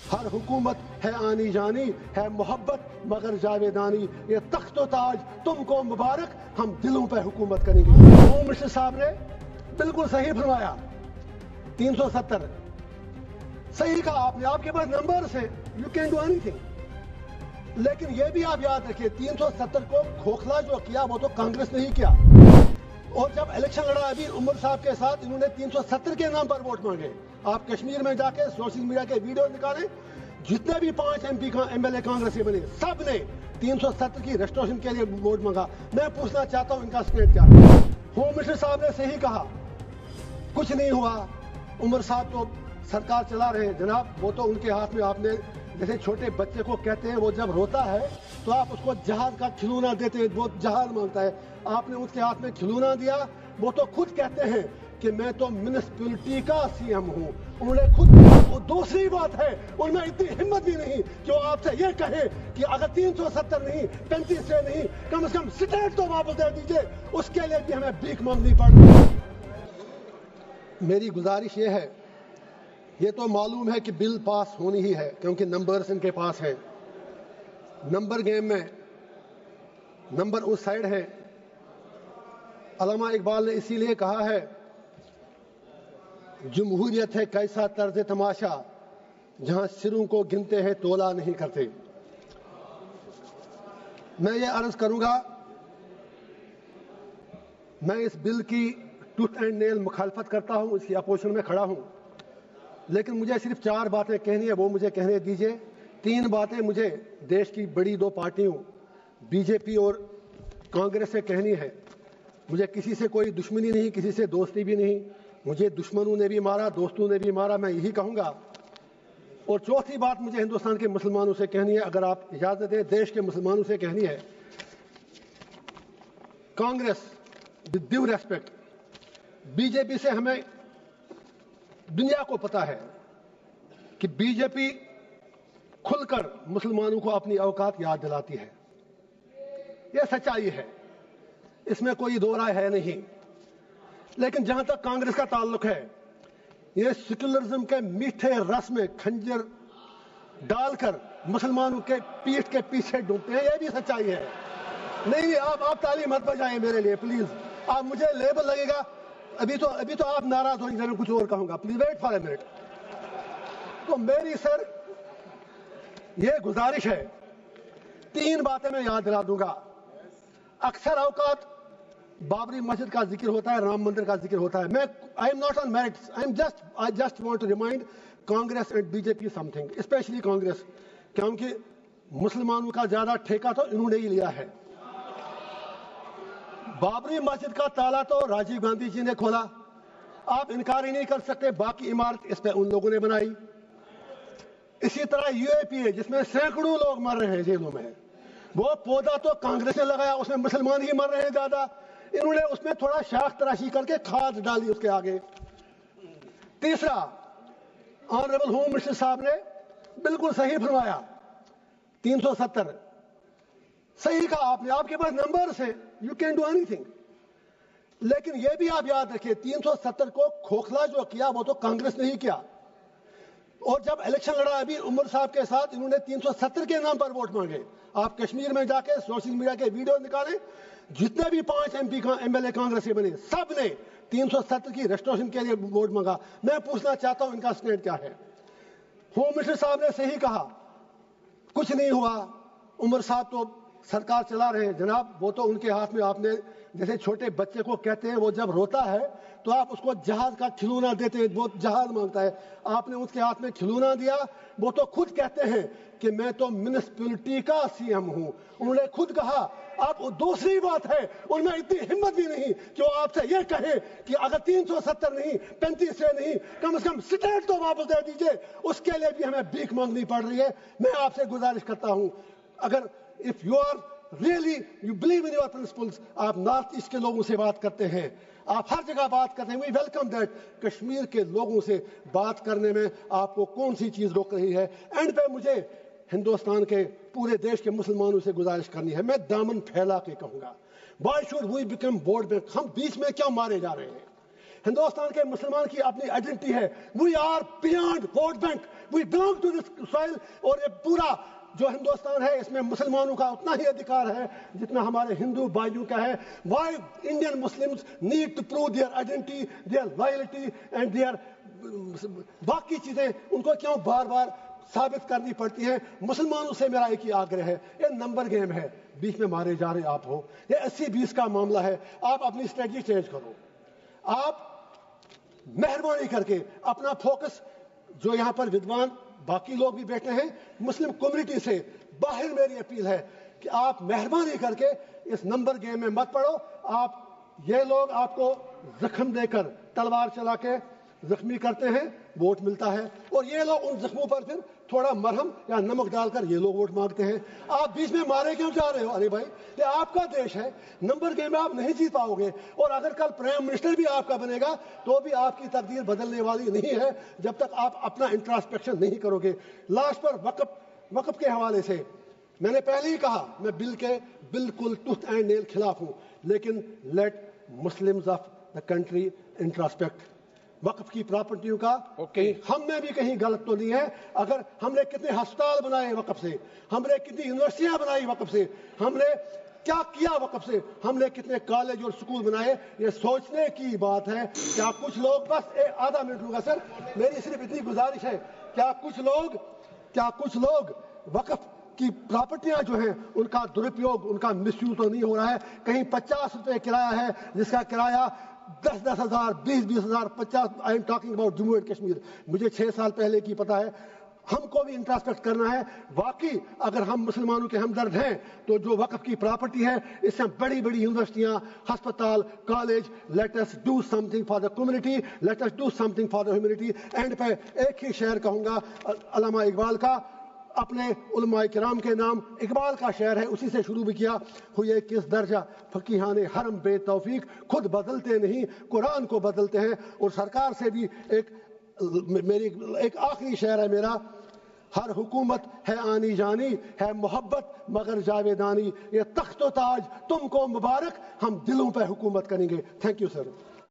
हर हुकूमत है आनी जानी, है मोहब्बत मगर जावेदानी, ये तख्त व ताज तुमको मुबारक, हम दिलों पे हुकूमत करेंगे। होम मिनिस्टर साहब ने बिल्कुल सही फरमाया, 370 सही कहा आपने, आपके पास नंबर्स हैं, यू कैन डू एनीथिंग। लेकिन ये भी आप याद रखिए, 370 को खोखला जो किया वो तो कांग्रेस ने ही किया। और जब इलेक्शन लड़ा अभी उमर साहब के साथ, इन्होंने 370 के नाम पर वोट मांगे। आप कश्मीर में जाके सोशल मीडिया के वीडियो निकालें, जितने भी 5 MP MLA कांग्रेस के बने, सब ने 370 की रेस्टोरेशन के लिए वोट मांगा। मैं पूछना चाहता हूं इनका स्टेट क्या है। होम मिनिस्टर साहब ने सही कहा, कुछ नहीं हुआ, उमर साहब तो सरकार चला रहे हैं। जनाब, वो तो उनके हाथ में, आपने जैसे छोटे बच्चे को कहते हैं वो जब रोता है तो आप उसको जहाज का खिलौना देते हैं, वो जहाज मांगता है, आपने उसके हाथ में खिलौना दिया। वो तो खुद कहते हैं कि मैं तो म्युनिसिपैलिटी का CM हूं, उन्होंने खुद। और दूसरी बात है, उनमें इतनी हिम्मत भी नहीं कि वो आपसे ये कहे कि अगर 370 नहीं, 35 से नहीं, कम से कम स्टेट तो वापस दे दीजिए, उसके लिए भी हमें भीख मांगनी पड़ रही है। मेरी गुजारिश ये है, ये तो मालूम है कि बिल पास होनी ही है क्योंकि नंबर्स इनके पास हैं। नंबर गेम में नंबर उस साइड है। अल्लामा इकबाल ने इसीलिए कहा है, जमहूरियत है कैसा तर्ज तमाशा, जहां सिरों को गिनते हैं तोला नहीं करते। मैं ये अर्ज करूंगा, मैं इस बिल की टूथ एंड नेल मुखालफत करता हूं, इसकी अपोजिशन में खड़ा हूं, लेकिन मुझे सिर्फ 4 बातें कहनी है, वो मुझे कहने दीजिए। 3 बातें मुझे देश की बड़ी 2 पार्टियों BJP और कांग्रेस से कहनी है। मुझे किसी से कोई दुश्मनी नहीं, किसी से दोस्ती भी नहीं। मुझे दुश्मनों ने भी मारा, दोस्तों ने भी मारा, मैं यही कहूंगा। और चौथी बात मुझे हिंदुस्तान के मुसलमानों से कहनी है, अगर आप इजाजत दें, देश के मुसलमानों से कहनी है। Congress, with due respect, BJP से हमें, दुनिया को पता है कि BJP खुलकर मुसलमानों को अपनी औकात याद दिलाती है। यह सच्चाई है, इसमें कोई दो राय है नहीं। लेकिन जहां तक कांग्रेस का ताल्लुक है, ये सेक्युलरिज्म के मीठे रस में खंजर डालकर मुसलमानों के पीठ के पीछे डूबते हैं, यह भी सच्चाई है। नहीं, आप ताली मत बजाएं मेरे लिए प्लीज। आप, मुझे लेबल लगेगा, अभी तो आप नाराज होंगे, मैं कुछ और कहूंगा, please wait for a minute. तो मेरी सर ये गुजारिश है, 3 बातें मैं याद दिला दूंगा। अक्सर औकात बाबरी मस्जिद का जिक्र होता है, राम मंदिर का जिक्र होता है। मैं, I am not on merits, I just want to remind Congress and BJP something, specially Congress, क्योंकि मुसलमानों का ज्यादा ठेका तो इन्होंने ही लिया है। बाबरी मस्जिद का ताला तो राजीव गांधी जी ने खोला, आप इनकार ही नहीं कर सकते। बाकी इमारत इस पे उन लोगों ने बनाई। इसी तरह UAPA, जिसमें सैकड़ों लोग मर रहे हैं जेलों में, वो पौधा तो कांग्रेस ने लगाया, उसमें मुसलमान ही मर रहे हैं ज्यादा। इन्होंने उसमें थोड़ा शाख तराशी करके खाद डाली उसके आगे। तीसरा, ऑनरेबल होम मिनिस्टर साहब ने बिल्कुल सही फरमाया, 370 सही कहा आपने, आपके पास नंबर्स हैं, यू कैन डू एनीथिंग। लेकिन यह भी आप याद रखिए, 370 को खोखला जो किया वो तो कांग्रेस ने ही किया। और जब इलेक्शन लड़ा अभी उमर साहब के साथ, इन्होंने 370 के नाम पर वोट मांगे। आप कश्मीर में जाके सोशल मीडिया के वीडियो निकालें, जितने भी 5 MP MLA कांग्रेस के बने, सब ने 370 की रेस्टोरेशन के लिए वोट मांगा। मैं पूछना चाहता हूं इनका स्टेट क्या है। होम मिनिस्टर साहब ने सही कहा, कुछ नहीं हुआ, उमर साहब तो सरकार चला रहे हैं। जनाब, वो तो उनके हाथ में, आपने जैसे छोटे बच्चे को कहते हैं वो जब रोता है तो आप उसको जहाज का खिलौना देते हैं, वो जहाज मांगता है, आपने उसके हाथ में खिलौना दिया। वो तो खुद कहते हैं कि मैं तो म्युनिसिपैलिटी का CM हूं, उन्होंने खुद कहा। अब दूसरी बात है, उनमें इतनी हिम्मत भी नहीं कि वो आपसे ये कहे कि अगर 370 नहीं, 35 से नहीं, कम से कम स्टेट तो वापस दे दीजिए, उसके लिए भी हमें भीख मांगनी पड़ रही है। मैं आपसे गुजारिश करता हूं, अगर if you are really you believe in your principles, आप नॉर्थ ईस्ट के लोगों से बात करते हैं, आप हर जगह बात करते हैं, वी वेलकम दैट। कश्मीर के लोगों से बात करने में आपको कौन सी चीज रोक रही है? एंड पे मुझे हिंदुस्तान के पूरे देश के मुसलमानों से गुजारिश करनी है, मैं दामन फैला के कहूंगा, why should we become board में, हम बीच में क्यों मारे जा रहे हैं? ہندوستان کے مسلمان کی اپنی آئیڈینٹی ہے. We are beyond vote bank, we belong to this soil. اور یہ پورا جو ہندوستان ہے اس میں مسلمانوں کا اتنا ہی ادھیکار ہے جتنا ہمارے ہندو بھائیوں کا ہے. Why Indian Muslims need to prove their identity, their loyalty and their باقی چیزیں ان کو کیوں بار بار ثابت کرنی پڑتی ہیں. مسلمانوں سے میرا ایک ہی آگرہ ہے, یہ نمبر گیم ہے, بیچ میں مارے جا رہے آپ ہو. یہ 80-20 کا معاملہ ہے. آپ اپنی اسٹریٹجی چینج کرو. آپ مہربانی کر کے اپنا فوکس, جو یہاں پر ودوان باقی لوگ بھی بیٹھے ہیں مسلم کمیونٹی سے باہر, میری اپیل ہے کہ آپ مہربانی کر کے اس نمبر گیم میں مت پڑو. آپ یہ لوگ آپ کو زخم دے کر تلوار چلا کے زخمی کرتے ہیں, ووٹ ملتا ہے, اور یہ لوگ ان زخموں پر پھر تھوڑا مرہم یا نمک ڈال کر یہ لوگ ووٹ مانگتے ہیں. آپ بیچ میں مارے کیوں جا رہے ہو؟ ارے بھائی یہ آپ کا دیش ہے, نمبر گیم میں آپ نہیں جیت پاؤ گے. اور اگر کل پرائم منسٹر بھی آپ کا بنے گا تو بھی آپ کی تقدیر بدلنے والی نہیں ہے جب تک آپ اپنا انٹراسپیکشن نہیں کرو گے. لاسٹ پر وقف کے حوالے سے میں نے پہلے ہی کہا, میں بل کے بالکل ٹوتھ اینڈ نیل خلاف ہوں, لیکن let Muslims of the country introspect. وقف کی پراپرٹیوں کا ہم میں بھی کہیں غلط تو نہیں ہے. اگر ہم نے کتنے ہسپتال بنائے وقف سے, ہم نے کتنی یونیورسٹیاں بنائی وقف سے, ہم نے کیا کیا وقف سے, ہم نے کتنے کالج اور سکول بنائے, یہ سوچنے کی بات ہے. کیا کچھ لوگ, بس آدھا منٹ لوں گا سر, میری صرف اتنی گزارش ہے, کیا کچھ لوگ وقف کی پراپرٹیاں جو ہیں ان کا درپیوگ, ان کا مس یوز تو نہیں ہو رہا ہے؟ کہیں 50 روپے کرایہ ہے جس کا کرایہ 10-10 ہزار, 20-20 ہزار, 50. I am talking about Jammu and Kashmir. مجھے 6 سال پہلے کی پتہ ہے. ہم کو بھی انٹراسپیکٹ کرنا ہے. واقعی اگر ہم مسلمانوں کے ہمدرد ہیں تو جو وقف کی پراپرٹی ہے اس سے بڑی بڑی یونیورسٹیاں, ہسپتال, college, let us do something for the community, let us do something for the humanity. And پہ ایک ہی شعر کہوں گا علامہ اقبال کا, اپنے علماء کرام کے نام. اقبال کا شعر ہے, اسی سے شروع بھی کیا. ہوئے کس درجہ فقیہان حرم بے توفیق, خود بدلتے نہیں قرآن کو بدلتے ہیں. اور سرکار سے بھی ایک آخری شعر ہے میرا, ہر حکومت ہے آنی جانی, ہے محبت مگر جاویدانی, یہ تخت و تاج تم کو مبارک, ہم دلوں پہ حکومت کریں گے. Thank you sir.